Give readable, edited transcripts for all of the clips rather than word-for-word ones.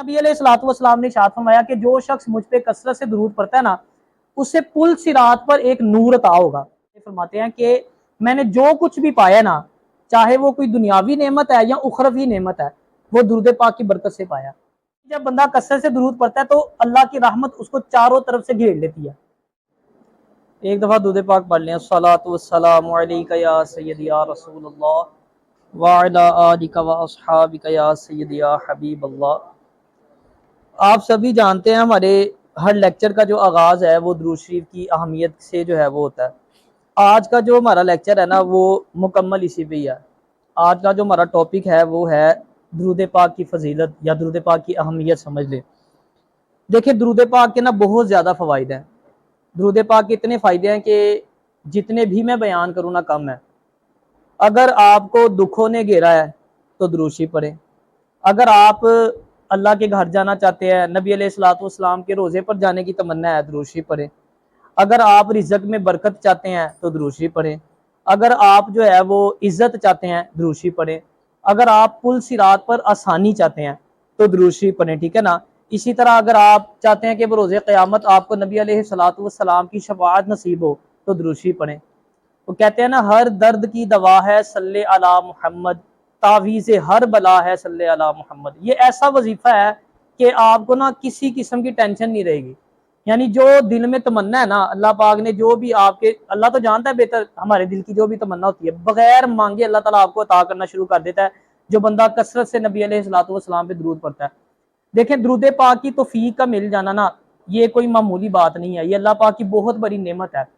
नबी अलैहिस्सलाम ने इरशाद फरमाया कि जो शख्स मुझ पे कसरत से दुरूद पढ़ता है ना, उससे पुल सिरात पर एक नूर अता होगा। फरमाते हैं कि मैंने जो कुछ भी पाया ना, चाहे वो कोई दुनियावी नेमत है या उखरवी नेमत है, वो दुरूद पाक की बरकत से पाया। जब बंदा कसरत से दुरूद पढ़ता है तो अल्लाह की रहमत उसको चारों तरफ से घेर लेती है। एक दफ़ा दुरूद पाक पढ़ लें, अस्सलातु वस्सलामु अलैका या सय्यदी या रसूलल्लाह व अला आलिका व अस्हाबिका या सय्यदी या हबीबल्लाह। आप सभी जानते हैं हमारे हर लेक्चर का जो आगाज़ है वो दुरूद शरीफ की अहमियत से जो है वो होता है। आज का जो हमारा लेक्चर है ना वो मुकम्मल इसी पे ही है। आज का जो हमारा टॉपिक है वो है दुरूद पाक की फजीलत या दुरूद पाक की अहमियत समझ ले। देखिए, दुरूद पाक के ना बहुत ज़्यादा फ़वाइद हैं। दुरूद पाक के इतने फ़ायदे हैं कि जितने भी मैं बयान करूँ ना कम है। अगर आपको दुखों ने घेरा है तो दुरूद शरीफ पढ़ें। अगर आप अल्लाह के घर जाना चाहते हैं, नबी अलैहिस्सलाम के रोज़े पर जाने की तमन्ना है, दुरूद शरीफ पढ़ें। अगर आप रिज़्क़ में बरकत चाहते हैं तो दुरूद शरीफ पढ़ें। अगर आप जो है वो इज़्ज़त चाहते हैं, दुरूद शरीफ पढ़ें। अगर आप पुल सिरात पर आसानी चाहते हैं तो दुरूद शरीफ पढ़ें, ठीक है ना। इसी तरह अगर आप चाहते हैं कि बरोज़े क़यामत आपको नबी अलैहिस्सलाम की शफ़ाअत नसीब हो तो दुरूद शरीफ पढ़ें। वो कहते हैं ना, हर दर्द की दवा है सल्ले अला मुहम्मद, तावीज़े हर बला है सल्ले अला मुहम्मद। ये ऐसा वजीफ़ा है कि आपको ना किसी किस्म की टेंशन नहीं रहेगी। यानी जो दिल में तमन्ना है ना, अल्लाह पाक ने जो भी आपके, अल्लाह तो जानता है बेहतर हमारे दिल की जो भी तमन्ना होती है, बगैर मांगे अल्लाह ताला आपको अता करना शुरू कर देता है, जो बंदा कसरत से नबी अलैहिस्सलाम पे दुरूद पढ़ता है। देखें, दुरूद पाक की तौफीक का मिल जाना ना, ये कोई मामूली बात नहीं है, ये अल्लाह पाक की बहुत बड़ी नेमत है।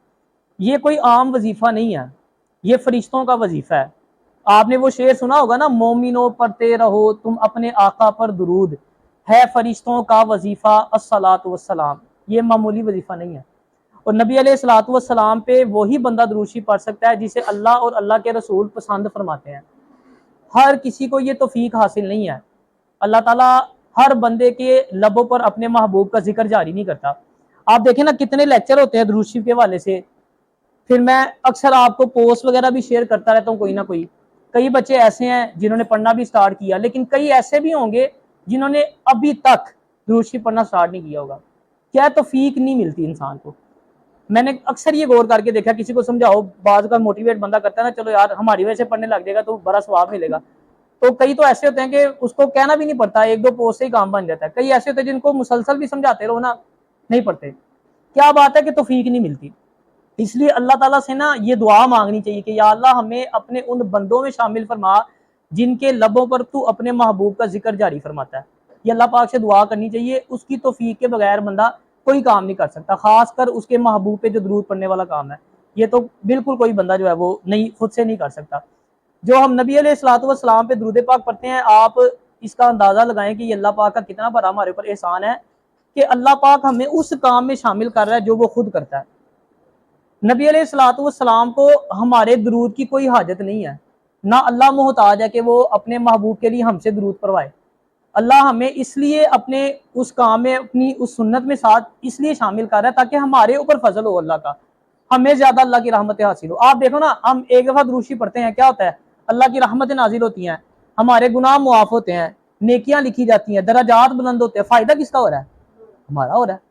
ये कोई आम वजीफा नहीं है, ये फरिश्तों का वजीफा है। आपने वो शेर सुना होगा ना, मोमिनो पढ़ते रहो तुम अपने आका पर दुरूद, है फरिश्तों का वजीफा अस्सलातु वस्सलाम। ये मामूली वजीफा नहीं है। और नबी अलैहिस्सलातु वस्सलाम पे वही बंदा दुरूद शरीफ पढ़ सकता है जिसे अल्लाह और अल्लाह के रसूल पसंद फरमाते हैं। हर किसी को ये तौफीक हासिल नहीं है। अल्लाह ताला हर बंदे के लबों पर अपने महबूब का जिक्र जारी नहीं करता। आप देखें ना, कितने लेक्चर होते हैं दुरूद शरीफ के हवाले से। फिर मैं अक्सर आपको पोस्ट वगैरह भी शेयर करता रहता हूँ कोई ना कोई। कई बच्चे ऐसे हैं जिन्होंने पढ़ना भी स्टार्ट किया, लेकिन कई ऐसे भी होंगे जिन्होंने अभी तक दुरूद शरीफ पढ़ना स्टार्ट नहीं किया होगा। क्या तौफीक नहीं मिलती इंसान को। मैंने अक्सर ये गौर करके देखा, किसी को समझाओ, बाज़ का मोटिवेट बंदा करता है ना, चलो यार हमारी वजह से पढ़ने लग जाएगा तो बड़ा सवाब मिलेगा। तो कई तो ऐसे होते हैं कि उसको कहना भी नहीं पड़ता, एक दो पोस्ट से ही काम बन जाता है। कई ऐसे होते हैं जिनको मुसलसल भी समझाते रहो ना, नहीं पढ़ते। क्या बात है कि तौफीक नहीं मिलती। इसलिए अल्लाह ताला से ना ये दुआ मांगनी चाहिए कि या अल्लाह हमें अपने उन बंदों में शामिल फरमा जिनके लबों पर तू अपने महबूब का जिक्र जारी फरमाता है। ये अल्लाह पाक से दुआ करनी चाहिए। उसकी तौफीक के बगैर बंदा कोई काम नहीं कर सकता, खासकर उसके महबूब पे जो दुरूद पढ़ने वाला काम है। ये तो बिल्कुल कोई बंदा जो है वो नहीं, खुद से नहीं कर सकता। जो हम नबी अलैहिस्सलाम पे दुरूद पाक पढ़ते हैं, आप इसका अंदाज़ा लगाएं कि ये अल्लाह पाक का कितना बड़ा हमारे ऊपर एहसान है कि अल्लाह पाक हमें उस काम में शामिल कर रहा है जो वो खुद करता है। नबी अलैहिस्सलाम को हमारे दुरूद की कोई हाजत नहीं है, ना अल्लाह मोहताज है कि वो अपने महबूब के लिए हमसे दुरूद पढ़वाए। अल्लाह हमें इसलिए अपने उस काम में, अपनी उस सुन्नत में साथ इसलिए शामिल कर रहा है ताकि हमारे ऊपर फजल हो अल्लाह का, हमें ज्यादा अल्लाह की रहमतें हासिल हो। आप देखो ना, हम एक दफा दुरूद शरीफ पढ़ते हैं, क्या होता है, अल्लाह की रहमतें नाजिल होती हैं, हमारे गुनाह मुआफ होते हैं, नेकियां लिखी जाती हैं, दराजात बुलंद होते हैं। फायदा किसका हो रहा है? हमारा हो रहा है।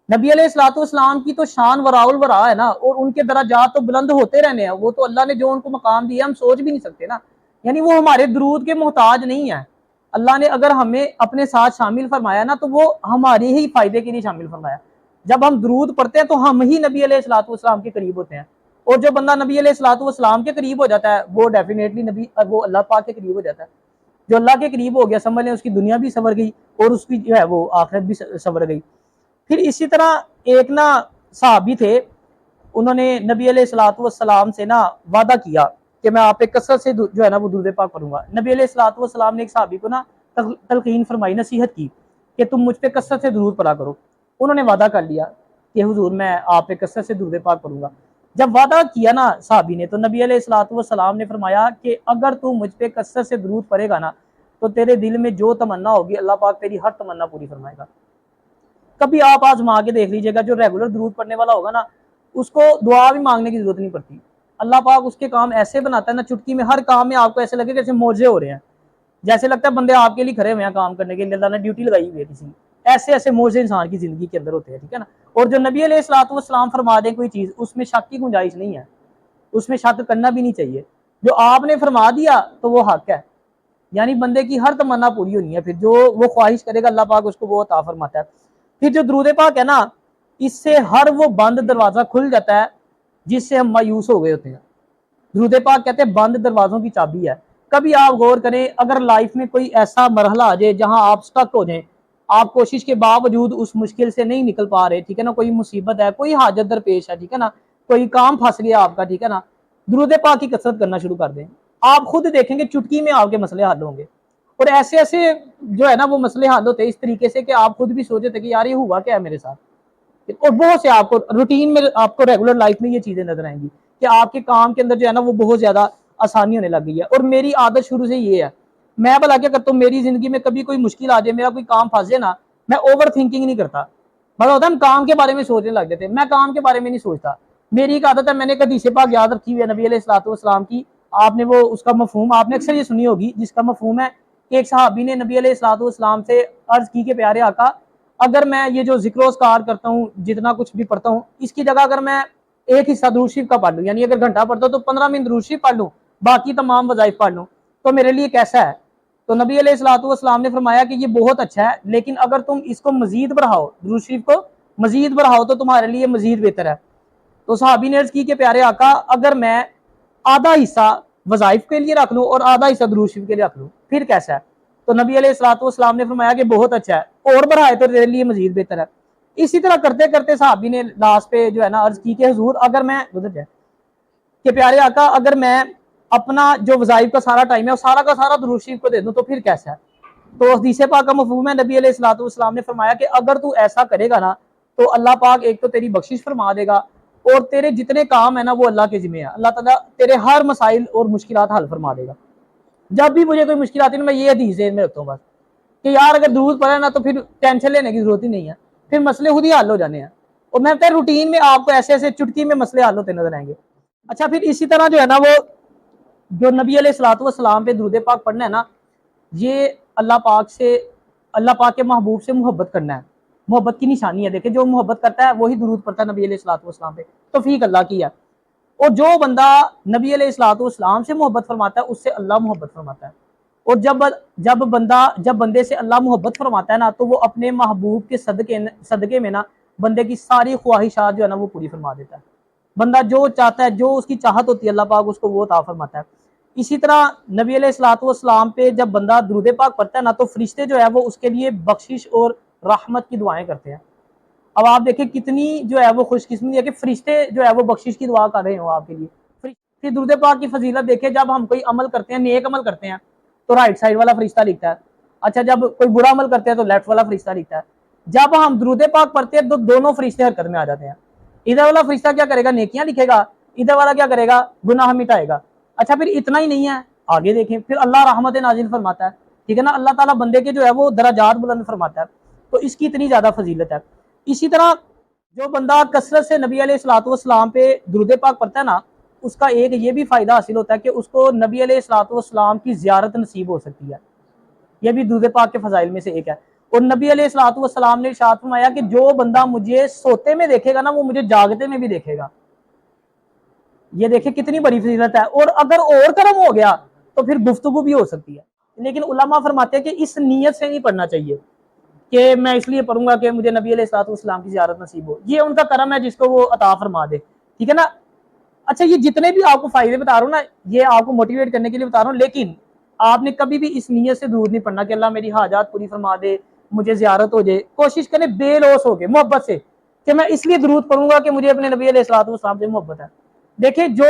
नबी अलैहिस्सलाम की तो शान वराउल वरा है ना, और उनके दराजात तो बुलंद होते रहने हैं। वो तो अल्लाह ने जो उनको मकाम दिया हम सोच भी नहीं सकते ना। यानी वो हमारे दुरूद के मोहताज नहीं है। अल्लाह ने अगर हमें अपने साथ शामिल फरमाया ना, तो वो हमारे ही फायदे के लिए शामिल फरमाया। जब हम दुरूद पढ़ते हैं तो हम ही नबी अलैहिस्सलाम के करीब होते हैं, और जो बंदा नबी अलैहिस्सलाम के करीब हो जाता है वो डेफिनेटली वो अल्लाह पाक के करीब हो जाता है। जो अल्लाह के करीब हो गया, समझ लें उसकी दुनिया भी संवर गई और उसकी जो है वो आखिरत भी संवर गई। फिर इसी तरह एक ना सहाबी थे, उन्होंने नबी अलैहिस्सलाम से ना वादा किया कि मैं आप पे कसरत से जो है ना वो दुरूद पाक पढ़ूंगा। नबी अलैहिस्सलाम ने एक सहाबी को ना तलकीन फरमाई, नसीहत की कि तुम मुझ पे कसरत से दुरूद पढ़ा करो। उन्होंने वादा कर लिया कि हुजूर मैं आप पे कसरत से दुरूद पाक पढ़ूंगा। जब वादा किया ना सहाबी ने, तो नबी अलैहिस्सलाम ने फरमाया कि अगर तू मुझ पे कसरत से दुरूद पढ़ेगा ना, तो तेरे दिल में जो तमन्ना होगी अल्लाह पाक तेरी हर तमन्ना पूरी फरमाएगा। कभी आप आजमा के देख लीजिएगा, जो रेगुलर दुरूद पढ़ने वाला होगा ना, उसको दुआ भी मांगने की जरूरत नहीं पड़ती। अल्लाह पाक उसके काम ऐसे बनाता है ना, चुटकी में, हर काम में आपको ऐसे लगे जैसे मौजे हो रहे हैं। जैसे लगता है बंदे आपके लिए खड़े हुए हैं काम करने के लिए, अल्लाह ने ड्यूटी लगाई हुई है किसी, ऐसे ऐसे मोजे इंसान की जिंदगी के अंदर होते हैं, ठीक है ना। और जो नबी अलैहिस्सलाम फरमा दें कोई चीज, उसमें शक की गुंजाइश नहीं है, उसमें शक करना भी नहीं चाहिए। जो आपने फरमा दिया तो वो हक है, यानी बंदे की हर तमन्ना पूरी होनी है, फिर जो वो ख्वाहिश करेगा अल्लाह पाक उसको वो अता फरमाता है। फिर जो दुरूद पाक है ना, इससे हर वो बंद दरवाजा खुल जाता है जिससे हम मायूस हो गए होते हैं। दुरूद पाक कहते हैं बंद दरवाजों की चाबी है। कभी आप गौर करें, अगर लाइफ में कोई ऐसा मरहला आ जाए जहां आप स्टक हो जाए, आप कोशिश के बावजूद उस मुश्किल से नहीं निकल पा रहे, ठीक है ना, कोई मुसीबत है, कोई हाजत दरपेश है, ठीक है ना, कोई काम फंस गया आपका, ठीक है ना, दुरूद पाक की कसरत करना शुरू कर दें, आप खुद देखेंगे चुटकी में आपके मसले हल होंगे। और ऐसे ऐसे जो है ना वो मसले हल होते हैं इस तरीके से कि आप खुद भी सोचे थे कि यार ये हुआ क्या है मेरे साथ। और बहुत से आपको रूटीन में, आपको रेगुलर लाइफ में ये चीजें नजर आएंगी कि आपके काम के अंदर जो है ना वो बहुत ज्यादा आसानी होने लग गई है। और मेरी आदत शुरू से ये है, मैं भला क्या करता हूँ, मेरी जिंदगी में कभी कोई मुश्किल आ जाए, मेरा कोई काम फंस जाए ना, मैं ओवर थिंकिंग नहीं करता। मतलब होता है हम काम के बारे में सोचने लग जाते हैं, मैं काम के बारे में नहीं सोचता। मेरी एक आदत है, मैंने एक हदीस पाक याद रखी हुई है नबी अलैहिस्सलाम की, आपने वो उसका मफहूम आपने अक्सर ये सुनी होगी, जिसका मफहूम है कि एक सहाबी ने नबी अलैहिस्सलाम से अर्ज की कि प्यारे आका, अगर मैं ये जो जिक्र-ओ-ज़कार करता हूँ, जितना कुछ भी पढ़ता हूँ, इसकी जगह अगर मैं एक हिस्सा दुरूद शरीफ का पढ़ लूँ, यानी अगर घंटा पढ़ता हूँ तो 15 मिनट दुरूद शरीफ पढ़ लूँ, बाकी तमाम वज़ाइफ पढ़ लूँ, तो मेरे लिए कैसा है? तो नबी अलैहिस्सलाम ने फरमाया कि ये बहुत अच्छा है, लेकिन अगर तुम इसको मजीद बढ़ाओ, दुरूद शरीफ को मजीद बढ़ाओ तो तुम्हारे लिए मजीद बेहतर है। तो सहाबी ने अर्ज की कि प्यारे आका, अगर मैं आधा हिस्सा वज़ाइफ के लिए रख लूँ और आधा हिस्सा दुरूद शरीफ के लिए रख लूँ, फिर कैसा है? तो नबी अलैहिस्सलाम ने फरमाया कि बहुत अच्छा है, और बढ़ाए तो तेरे लिए मजीद बेहतर है। इसी तरह करते करते सहाबी ने लास्ट पे जो है ना अर्ज की कि हुजूर, अगर मैं उधर जाए कि प्यारे आका, अगर मैं अपना जो वज़ाइफ का सारा टाइम है वो सारा का सारा दुरूद शरीफ को दे दूं तो फिर कैसा है? तो हदीस पाक का मफहूम है, नबी अलैहिस्सलाम ने फरमाया कि अगर तू ऐसा करेगा ना तो अल्लाह पाक एक तो तेरी बख्शिश फरमा देगा, और तेरे जितने काम है ना वो अल्लाह के जिम्मे है, अल्लाह ताला तेरे हर मसाइल और मुश्किलात हल फरमा देगा। जब भी मुझे कोई मुश्किल आती है ना, मैं ये हदीस ज़हन में रखता हूँ बस, कि यार अगर दुरूद पढ़े ना तो फिर टेंशन लेने की जरूरत ही नहीं है, फिर मसले खुद ही हल हो जाने हैं। और मैं कहता रूटीन में आपको ऐसे ऐसे चुटकी में मसले हल होते नजर आएंगे। अच्छा, फिर इसी तरह जो है ना वो जो नबी अलैहिस्सलाम पे दुरूद पाक पढ़ना है ना, ये अल्लाह पाक से, अल्लाह पाक के महबूब से मोहब्बत करना है, मोहब्बत की निशानी है। देखिए जो मोहब्बत करता है वही दुरूद पढ़ता है नबी अलैहिस्सलाम पे, तौफीक अल्लाह की है। और जो बंदा नबी अलैहिस्सलाम से मोहब्बत फरमाता है उससे अल्लाह मोहब्बत फरमाता है। और जब बंदे से अल्लाह मोहब्बत फरमाता है ना, तो वो अपने महबूब के सदके में ना बंदे की सारी ख्वाहिशात जो है ना वो पूरी फरमा देता है। बंदा जो चाहता है, जो उसकी चाहत होती है, अल्लाह पाक उसको वो अता फरमाता है। इसी तरह नबी अलैहिस्सलाम पे जब बंदा दुरूद पाक पढ़ता है ना, तो फरिश्ते जो है वो उसके लिए बख्शिश और रहमत की दुआएं करते हैं। अब आप देखिए कितनी जो है वो खुशकिस्मती है कि फरिश्ते जो है वो बख्शिश की दुआ कर रहे हो आपके लिए। फिर दुरूद पाक की फजीलत देखिए, जब हम कोई अमल करते हैं, नेक अमल करते हैं, तो राइट साइड वाला फरिश्ता लिखता है। अच्छा, जब कोई बुरा अमल करते हैं तो लेफ्ट वाला फरिश्ता लिखता है। जब हम दुरूद पाक पढ़ते हैं तो दोनों फरिश्ते हरकत में आ जाते हैं। इधर वाला फरिश्ता क्या करेगा? नेकियां लिखेगा, इधर वाला क्या करेगा? गुनाह मिटाएगा। अच्छा, फिर इतना ही नहीं है, आगे देखें, फिर अल्लाह रहमत नाजिल फरमाता है, ठीक है ना, अल्लाह ताला बंदे के जो है वो दराजात बुलंद फरमाता है। तो इसकी इतनी ज्यादा फजीलत है। इसी तरह जो बंदा कसरत से नबी अलैहिस्सलाम पे दुरूद पाक पढ़ता है ना, उसका एक ये भी फायदा हासिल होता है कि उसको नबी अलैहिस्सलाम की ज़ियारत नसीब हो सकती है। यह भी दुरूद पाक के फजाइल में से एक है। और नबी अलैहिस्सलाम ने इरशाद फरमाया कि जो बंदा मुझे सोते में देखेगा ना, वो मुझे जागते में भी देखेगा। ये देखिए कितनी बड़ी फजीलत है। और अगर और कर्म हो गया तो फिर गुफ्तगू भी हो सकती है। लेकिन उलमा फरमाते हैं कि इस नीयत से नहीं पढ़ना चाहिए कि मैं इसलिए पढ़ूंगा कि मुझे नबी अलैहिस्सलाम की ज़ियारत नसीब हो। ये उनका करम है जिसको वो अता फरमा दे, ठीक है ना। अच्छा, ये जितने भी आपको फायदे बता रहा हूँ ना, ये आपको मोटिवेट करने के लिए बता रहा हूँ, लेकिन आपने कभी भी इस नीयत से दूर नहीं पड़ना कि अल्लाह मेरी हाजात पूरी फरमा दे, मुझे ज़ियारत हो जाए। कोशिश करें बेलौस हो गए मोहब्बत से कि मैं इसलिए दुरूद पढ़ूंगा कि मुझे अपने नबी अलैहिस्सलाम से मोहब्बत है। देखिए जो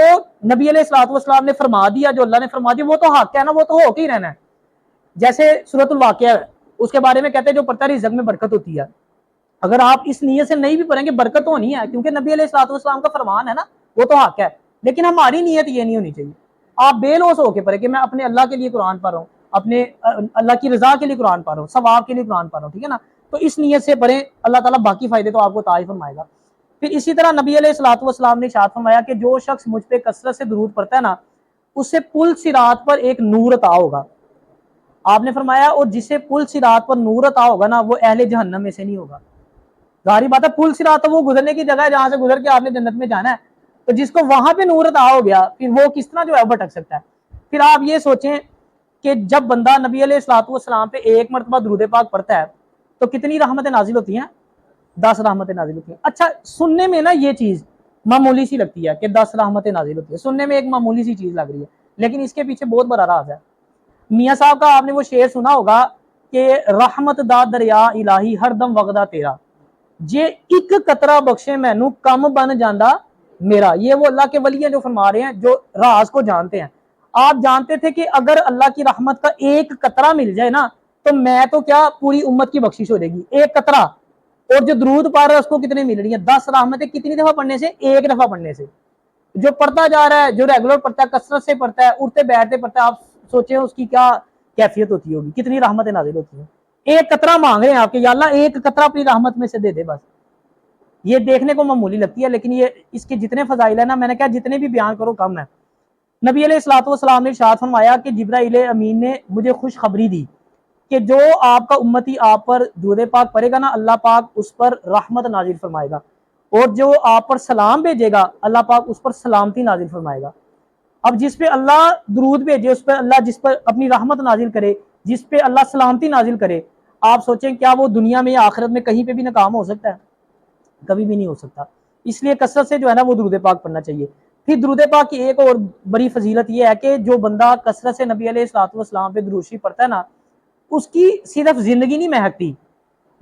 नबी अलैहिस्सलाम ने फरमा दिया, जो अल्लाह ने फरमा दिया, वो तो हक है ना, वो तो होके ही रहना है। जैसे सूरतुल वाक़िया है, उसके बारे में कहते हैं जो पढ़ता है रिज़्क़ में बरकत होती है। अगर आप इस नीयत से नहीं भी पढ़ेंगे, बरकत तो होनी है, क्योंकि नबी अलैहिस्सलाम का फरमान है ना, वो तो हक है। लेकिन हमारी नीयत ये नहीं होनी चाहिए। आप बेलौस होकर पढ़े कि मैं अपने अल्लाह के लिए कुरान पढ़ रहा हूँ, अपने अल्लाह की रजा के लिए कुरान पढ़ रहा हूँ, सवाब के लिए कुरान पढ़ रहा हूँ, ठीक है ना। तो इस नीयत से पढ़ें, अल्लाह ताला बाकी फायदे तो आपको ताज फरमाएगा। फिर इसी तरह नबी अलैहिस्सलाम ने इरशाद फरमाया कि जो शख्स मुझ पे कसरत से दुरूद पढ़ता है ना, उससे पुल सिरात पर एक नूर अता होगा। آپ نے فرمایا اور جسے پل صراط پر نور عطا ہوگا نا وہ اہل جہنم میں سے نہیں ہوگا. ظاہری بات ہے پل صراط تو وہ گزرنے کی جگہ ہے جہاں سے گزر کے آپ نے جنت میں جانا ہے, تو جس کو وہاں پہ نور عطا ہو گیا پھر وہ کس طرح جو ہے بھٹک سکتا ہے. پھر آپ یہ سوچیں کہ جب بندہ نبی علیہ الصلوۃ والسلام پہ ایک مرتبہ درود پاک پڑھتا ہے تو کتنی رحمتیں نازل ہوتی ہیں؟ 10 رحمتیں نازل ہوتی ہیں. اچھا سننے میں نا یہ چیز معمولی سی لگتی ہے کہ 10 رحمتیں نازل ہوتی ہیں, سننے میں ایک معمولی سی چیز لگ رہی ہے, لیکن اس کے پیچھے بہت بڑا راز ہے. میاں صاحب کا آپ نے وہ شعر سنا ہوگا کہ رحمت دا دریا الہی ہر دم وغدا تیرا, جے ایک قطرہ بخشے مینوں کم بن جاندا میرا. یہ وہ اللہ کے ولی ہیں جو فرما رہے ہیں, جو راز کو جانتے ہیں. آپ جانتے تھے کہ اگر اللہ کی رحمت کا ایک قطرہ مل جائے نا تو میں تو کیا پوری امت کی بخشش ہو جائے گی, ایک قطرہ. اور جو درود پڑھ رہا ہے اس کو کتنے مل رہی ہیں؟ 10 رحمتیں. کتنی دفعہ پڑھنے سے؟ ایک دفعہ پڑھنے سے. جو پڑھتا جا رہا ہے, جو ریگولر پڑھتا ہے, کثرت سے پڑھتا ہے, اٹھتے بیٹھتے پڑھتا ہے, آپ سوچیں اس کی کیا کیفیت ہوتی ہوگی, کتنی رحمتیں نازل ہوتی ہیں. ایک قطرہ مانگ رہے ہیں آپ کہ یا اللہ ایک قطرہ اپنی رحمت میں سے دے دے بس. یہ دیکھنے کو معمولی لگتی ہے لیکن یہ اس کے جتنے فضائل ہیں نا, میں نے کہا جتنے بھی بیان کرو کم ہے. نبی علیہ الصلوۃ والسلام نے ارشاد فرمایا کہ جبرائیل امین نے مجھے خوشخبری دی کہ جو آپ کا امتی آپ پر درود پاک پڑھے گا نا اللہ پاک اس پر رحمت نازل فرمائے گا, اور جو آپ پر سلام بھیجے گا اللہ پاک اس پر سلامتی نازل فرمائے گا. اب جس پہ اللہ درود بھیجے, اس پہ اللہ جس پر اپنی رحمت نازل کرے, جس پہ اللہ سلامتی نازل کرے, آپ سوچیں کیا وہ دنیا میں یا آخرت میں کہیں پہ بھی ناکام ہو سکتا ہے؟ کبھی بھی نہیں ہو سکتا. اس لیے کثرت سے جو ہے نا وہ درود پاک پڑھنا چاہیے. پھر درود پاک کی ایک اور بڑی فضیلت یہ ہے کہ جو بندہ کثرت سے نبی علیہ الصلوۃ والسلام پہ درود شریف پڑھتا ہے نا, اس کی صرف زندگی نہیں مہکتی,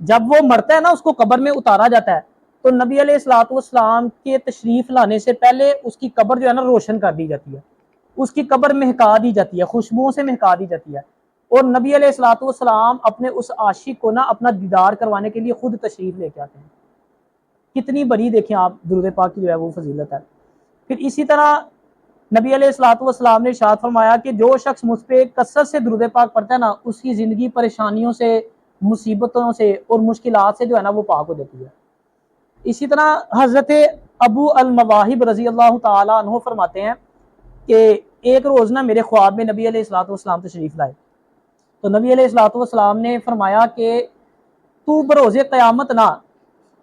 جب وہ مرتا ہے نا اس کو قبر میں اتارا جاتا ہے تو نبی علیہ الصلوۃ والسلام کے تشریف لانے سے پہلے اس کی قبر جو ہے نا روشن کر دی جاتی ہے, اس کی قبر مہکا دی جاتی ہے, خوشبوؤں سے مہکا دی جاتی ہے. اور نبی علیہ الصلوۃ والسلام اپنے اس عاشق کو نا اپنا دیدار کروانے کے لیے خود تشریف لے کے آتے ہیں. کتنی بڑی دیکھیں آپ درود پاک کی جو ہے وہ فضیلت ہے. پھر اسی طرح نبی علیہ الصلوۃ والسلام نے ارشاد فرمایا کہ جو شخص مجھ پہ کثرت سے درود پاک پڑھتا ہے نا اس کی زندگی پریشانیوں سے, مصیبتوں سے اور مشکلات سے جو ہے نا وہ پاک ہو جاتی ہے. اسی طرح حضرت ابو المواہب رضی اللہ تعالیٰ عنہ فرماتے ہیں کہ ایک روز نا میرے خواب میں نبی علیہ الصلوۃ والسلام تشریف لائے, تو نبی علیہ الصلوۃ والسلام نے فرمایا کہ تو بروز قیامت نا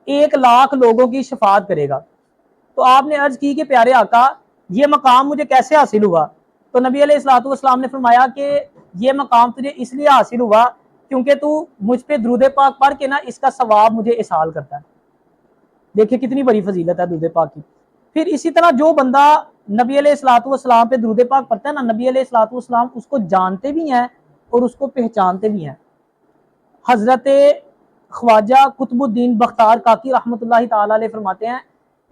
1,00,000 لوگوں کی شفاعت کرے گا. تو آپ نے عرض کی کہ پیارے آقا یہ مقام مجھے کیسے حاصل ہوا؟ تو نبی علیہ الصلوۃ والسلام نے فرمایا کہ یہ مقام تجھے اس لیے حاصل ہوا کیونکہ تو مجھ پہ درود پاک پڑھ کے نا اس کا ثواب مجھے اصال کرتا ہے. دیکھیں کتنی بڑی فضیلت ہے درود پاک کی. پھر اسی طرح جو بندہ نبی علیہ الصلوۃ والسلام پہ درود پاک پڑھتا ہے نا, نبی علیہ الصلوۃ والسلام اس کو جانتے بھی ہیں اور اس کو پہچانتے بھی ہیں. حضرت خواجہ قطب الدین بختار کاکی رحمۃ اللہ تعالی علیہ فرماتے ہیں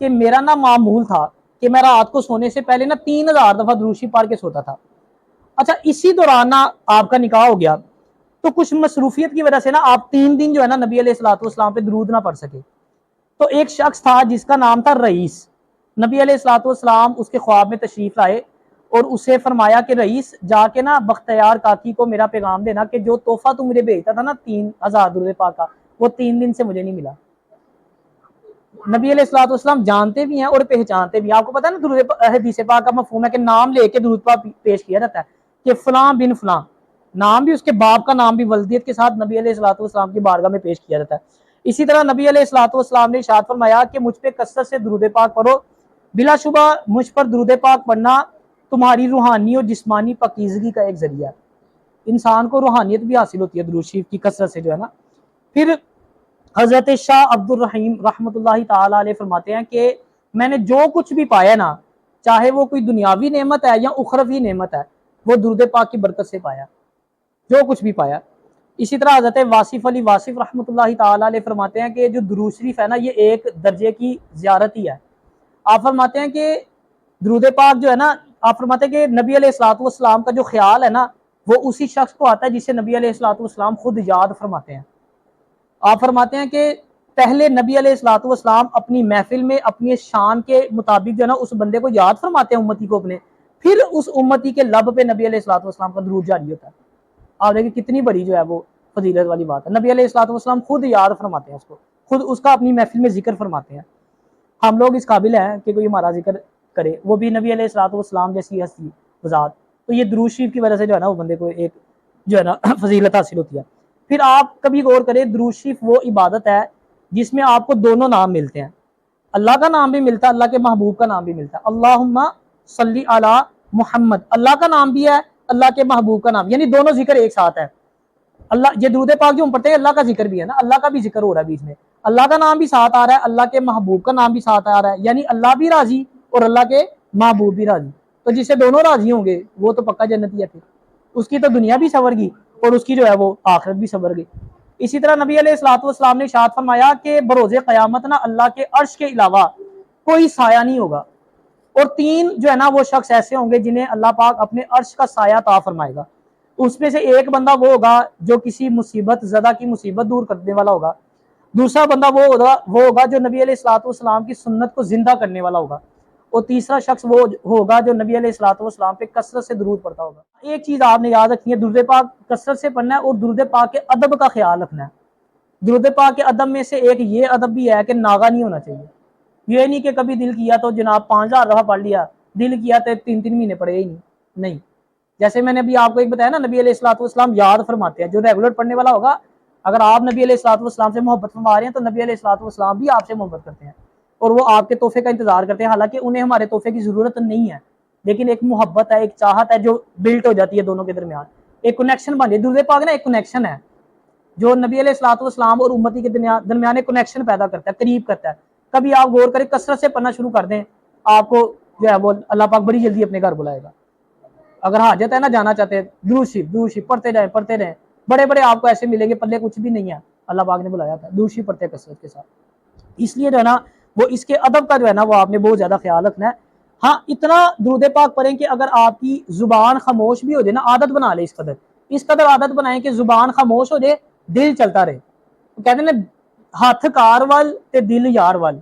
کہ میرا نا معمول تھا کہ میں رات کو سونے سے پہلے نا 3,000 دفعہ درود شریف پڑھ کے سوتا تھا. اچھا اسی دوران نا آپ کا نکاح ہو گیا تو کچھ مصروفیت کی وجہ سے نا آپ 3 دن جو ہے نا نبی علیہ الصلوۃ والسلام پہ درود نہ پڑھ سکے. تو ایک شخص تھا جس کا نام تھا رئیس. نبی علیہ الصلوۃ والسلام اس کے خواب میں تشریف لائے اور اسے فرمایا کہ رئیس جا کے نا بختیار کاکی کو میرا پیغام دینا کہ جو تحفہ تو مجھے بھیجتا تھا نا 3,000 درود پاک کا, وہ 3 دن سے مجھے نہیں ملا. نبی علیہ الصلوۃ والسلام جانتے بھی ہیں اور پہچانتے بھی ہیں. آپ کو پتا ہے نا درود حدیث پاک کا مفہوم ہے کہ نام لے کے درود پاک پیش کیا جاتا ہے کہ فلاں بن فلاں, نام بھی اس کے باپ کا نام بھی ولدیت کے ساتھ نبی علیہ الصلوۃ والسلام کی بارگاہ میں پیش کیا جاتا ہے. اسی طرح نبی علیہ الصلوۃ والسلام نے ارشاد فرمایا کہ مجھ پہ کثرت سے درود پاک پڑھو, بلا شبہ مجھ پر درود پاک پڑھنا تمہاری روحانی اور جسمانی پاکیزگی کا ایک ذریعہ ہے. انسان کو روحانیت بھی حاصل ہوتی ہے درود شریف کی کثرت سے جو ہے نا. پھر حضرت شاہ عبد الرحیم رحمۃ اللہ تعالی علیہ فرماتے ہیں کہ میں نے جو کچھ بھی پایا نا, چاہے وہ کوئی دنیاوی نعمت ہے یا اخروی نعمت ہے, وہ درود پاک کی برکت سے پایا, جو کچھ بھی پایا. اسی طرح حضرت واصف علی واصف رحمۃ اللہ تعالی علیہ فرماتے ہیں کہ جو درود شریف ہے نا یہ ایک درجے کی زیارت ہی ہے. آپ فرماتے ہیں کہ درود پاک جو ہے نا, آپ فرماتے ہیں کہ نبی علیہ الصلوۃ والسلام کا جو خیال ہے نا وہ اسی شخص کو آتا ہے جسے نبی علیہ الصلوۃ والسلام خود یاد فرماتے ہیں. آپ فرماتے ہیں کہ پہلے نبی علیہ الصلوۃ والسلام اپنی محفل میں اپنی شان کے مطابق جو ہے نا اس بندے کو یاد فرماتے ہیں امتی کو اپنے, پھر اس امتی کے لب پہ نبی علیہ الصلوۃ والسلام کا درود جاری ہوتا ہے. آپ دیکھیں کتنی بڑی جو ہے وہ فضیلت والی بات ہے. نبی علیہ الصلوۃ والسلام خود یاد فرماتے ہیں اس کو, خود اس کا اپنی محفل میں ذکر فرماتے ہیں. ہم لوگ اس قابل ہیں کہ کوئی ہمارا ذکر کرے, وہ بھی نبی علیہ الصلوۃ والسلام جیسی ہستی وذات. تو یہ درود شریف کی وجہ سے جو ہے نا وہ بندے کو ایک जो है ना फजीलत हासिल होती है। फिर आप कभी गौर करें, दुरूद शरीफ वो इबादत है जिसमें आपको दोनों नाम मिलते हैं, अल्लाह का नाम भी मिलता है, अल्लाह के महबूब का नाम भी मिलता है। अल्लाहुम्मा सल्ली अला मुहम्मद, अल्लाह का नाम भी है, अल्लाह के महबूब का नाम, यानी दोनों जिक्र एक साथ है। अल्लाह, ये दुरूद पाक जो हम पढ़ते हैं अल्लाह का जिक्र भी है ना, अल्लाह का भी जिक्र हो रहा है बीच में, अल्लाह का नाम भी साथ आ रहा है, अल्लाह के महबूब का नाम भी साथ आ रहा है, यानी अल्लाह भी राजी और अल्लाह के महबूब भी राजी। तो जिससे दोनों राजी होंगे वो तो पक्का जन्नती है, फिर उसकी तो दुनिया भी सवर गई और उसकी जो है वो आखिरत भी सवर गई। इसी तरह नबी अलैहिस्सलाम ने इरशाद फरमाया कि बरोज़े क़यामत ना अल्लाह के अर्श के अलावा कोई साया नहीं होगा, और 3 जो है ना वो शख्स ऐसे होंगे जिन्हें अल्लाह पाक अपने अर्श का साया अता फरमाएगा। उसमें से एक बंदा वो होगा जो किसी मुसीबत ज़दा की मुसीबत दूर करने वाला होगा, दूसरा बंदा वो होगा जो नबी अलैहिस्सलाम की सुन्नत को जिंदा करने वाला होगा, और तीसरा शख्स वो होगा जो नबी अलैहिस्सलाम पे कसरत से दुरूद पढ़ता होगा। एक चीज़ आपने याद रखनी है, दुरूद पाक कसरत से पढ़ना है और दुरूद पाक के अदब का ख्याल रखना है। दुरूद पाक के अदब में से एक ये अदब भी है कि नागा नहीं होना चाहिए। ये नहीं कि कभी दिल किया तो जनाब 5000 दफ़ा पढ़ लिया, दिल किया तो 3-3 महीने पढ़े ही नहीं। जैसे मैंने अभी आपको एक बताया ना, नबी अलैहिस्सलाम याद फरमाते हैं, जो रेगुलर पढ़ने वाला होगा, अगर आप नबी अलैहिस्सलाम से मोहब्बत फरमा रहे हैं तो नबी अलैहिस्सलाम भी आपसे मोहब्बत करते हैं और वो आपके तोहफे का इंतजार करते हैं। हालांकि उन्हें हमारे तोहफे की जरूरत नहीं है, लेकिन एक मोहब्बत है, एक चाहत है जो बिल्ट हो जाती है दोनों के दरमियान, एक कनेक्शन बन जाए। दुरूद पाक ना एक कनेक्शन है जो नबी अलैहिस्सलाम और उम्मती के दरमियान एक कनेक्शन पैदा करता है, करीब करता है। कभी आप गौर करें, कसरत से पढ़ना शुरू कर दें, आपको जो है वो अल्लाह पाक बड़ी जल्दी अपने घर बुलाएगा। अगर हाजत है ना, जाना चाहते हैं, दुरूद शरीफ पढ़ते रहें। बड़े बड़े आपको ऐसे मिलेंगे पल्ले कुछ भी नहीं है, अल्लाह पाक ने बुलाया था, दुरूद शरीफ पढ़ते कसरत के साथ। इसलिए जो है ना वो इसके अदब का जो है ना वो आपने बहुत ज्यादा ख्याल रखना है। हाँ, इतना दुरूद पाक पढ़ें कि अगर आपकी जुबान खामोश भी हो जाए ना, आदत बना ले, इस कदर आदत बनाए कि जुबान खामोश हो जाए, दिल चलता रहे। तो कहते हैं ना, हाथ कार वाल ते दिल यार वाल।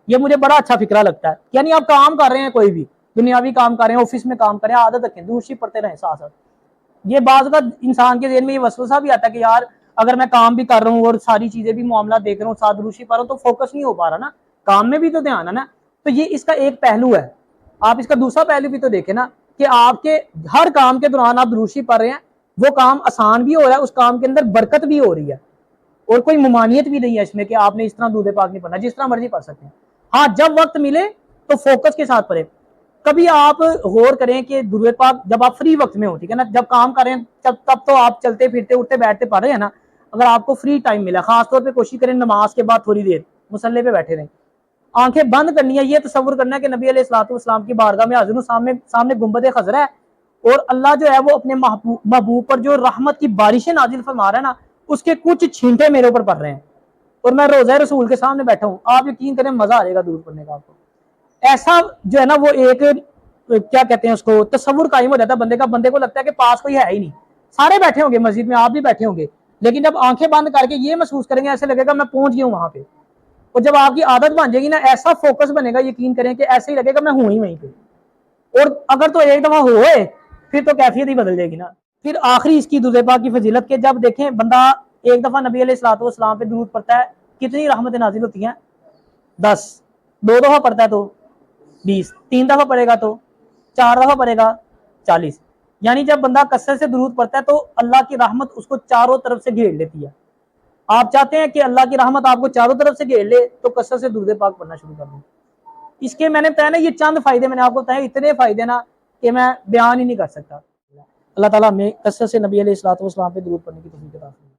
ये मुझे बड़ा अच्छा फिक्रा लगता है। यानी आप काम कर रहे हैं, कोई भी दुनियावी काम कर रहे हैं, ऑफिस में काम कर रहे हैं, आदत रखें, दुरूद शरीफ पढ़ते रहें साथ साथ। ये बाज़ का इंसान के ज़हन में ये वसवसा भी आता है कि यार अगर मैं काम भी कर रहा हूँ और सारी चीजें भी मामला देख रहा हूँ, साथ दुरूद शरीफ पढ़ रहा हूँ, तो फोकस नहीं हो पा रहा ना, काम में भी तो ध्यान है ना। तो ये इसका एक पहलू है। आप इसका दूसरा पहलू भी तो देखें ना कि आपके हर काम के दौरान आप दुरूद शरीफ पढ़ रहे हैं, वो काम आसान भी हो रहा है, उस काम के अंदर बरकत भी हो रही है, और कोई ममानियत भी नहीं है इसमें कि आपने इस तरह दुरूद पाक नहीं पढ़ना, जिस तरह मर्जी पढ़ सकते हैं। हाँ, जब वक्त मिले तो फोकस के साथ पढ़े। कभी आप गौर करें कि दुरूद पाक जब आप फ्री वक्त में हो, ठीक है ना, जब काम कर रहे हैं तब तो आप चलते फिरते उठते बैठते पढ़ रहे हैं ना। अगर आपको फ्री टाइम मिला, खासतौर पे कोशिश करें नमाज के बाद थोड़ी देर मुसल्ले पे बैठे रहें, आंखें बंद करनी है, ये तसव्वुर करना है कि नबी अलैहिस्सलाम की बारगाह में हाजिर हूं, सामने गुंबद खजरा है, और अल्लाह जो है वो अपने महबूब पर जो रहमत की बारिशें नाजिल फरमा रहा है ना, उसके कुछ छींटे मेरे ऊपर पड़ रहे हैं, और मैं रोज़ा रसूल के सामने बैठा हूँ। आप यकीन करें, मजा आ जाएगा दूर पढ़ने का आपको। ऐसा जो है ना वो एक क्या कहते हैं उसको, तसव्वुर कायम हो जाता है बंदे का। बंदे को लगता है कि पास कोई है ही नहीं, सारे बैठे होंगे मस्जिद में, आप भी बैठे होंगे, लेकिन जब आंखें बंद करके ये महसूस करेंगे, ऐसे लगेगा मैं पहुंच गया हूं वहां पे। और जब आपकी आदत बन जाएगी ना, ऐसा फोकस बनेगा, यकीन करें कि ऐसे ही लगेगा मैं हूं ही वहीं पे। और अगर तो एक दफा होए फिर तो कैफियत ही बदल जाएगी ना। फिर आखिरी इसकी दुरूद पाक की फजीलत के, जब देखें बंदा एक दफा नबी अलैहिस्सलाम पे दुरूद पढ़ता है, कितनी रहमतें नाजिल होती हैं? 10। 2 दफा पढ़ता है तो 20, 3 दफा पढ़ेगा तो 4 दफा पढ़ेगा 40। यानी जब बंदा कसरत से दुरूद पढ़ता है तो अल्लाह की रहमत उसको चारों तरफ से घेर लेती है। आप चाहते हैं कि अल्लाह की रहमत आपको चारों तरफ से घेर ले, तो कसरत से दुरूद पाक पढ़ना शुरू कर दें। इसके मैंने बताया ना, ये चंद फायदे मैंने आपको बताया, इतने फायदे ना कि मैं बयान ही नहीं कर सकता। अल्लाह ताला हमें कसरत से नबी अलैहिस्सलाम पे दुरूद पढ़ने की तौफीक अता फरमाए।